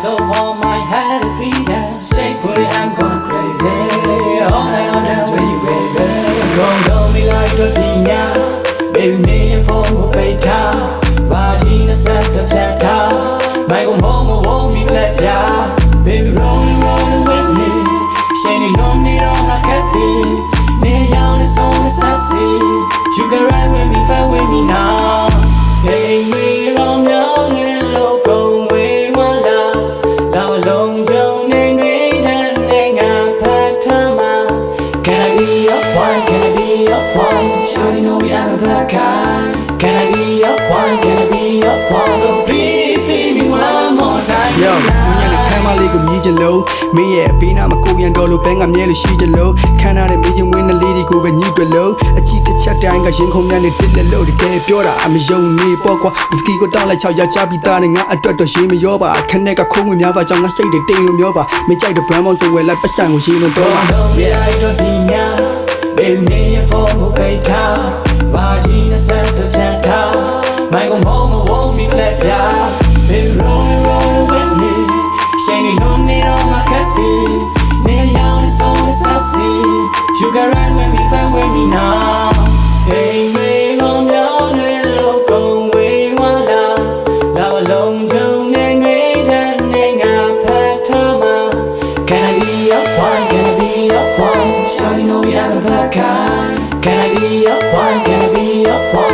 so warm, I had a freedom. Take booty, I'm going crazy. All night long, that's where you baby. Go me like a piña. Baby, me and phone go pay time. Vagina set the tata. My go won't me flat down. Baby, rolling with me. Shiny lonely on my cabby. Near young is on the sassy. You can ride with me, fight with me now. Hey, we long down in loco, we wala. Now alone, Joan and Rain and Nanga Patama. Can I be your wine? Can I be your wine? Sure you know we have a black eye. Can I be your wine? Can I be your wine? So please feed me one more time. Yo, I'm a little medium low. Me, yeah, being I'm a Korean dollar bang, I'm nearly sheet low. Can I medium when the lady go when you below? A cheat chat down, I sing home and it did low. The gay pure, I'm a young knee, Pokwa. If you go down like how your job be darling, I don't to shame yoba. I can make a cool in Yava, John, I say the day of yoba. Me check the Brahmos and well, like a sang with you. Baby, me and phone go pay time. Vagina set the tata. My go won't be flat down. Baby, rolling with me. Shiny lonely on my cabby. Near young is on the sassy. You can ride with me, fight with me now. Hey, me long down and loco, we wala. Now alone, Joan and Rain and Nanga Patama. Can I be your wine? Can I be your wine? Sure you know we have a black eye. Can I be your wine? Can I be your wine?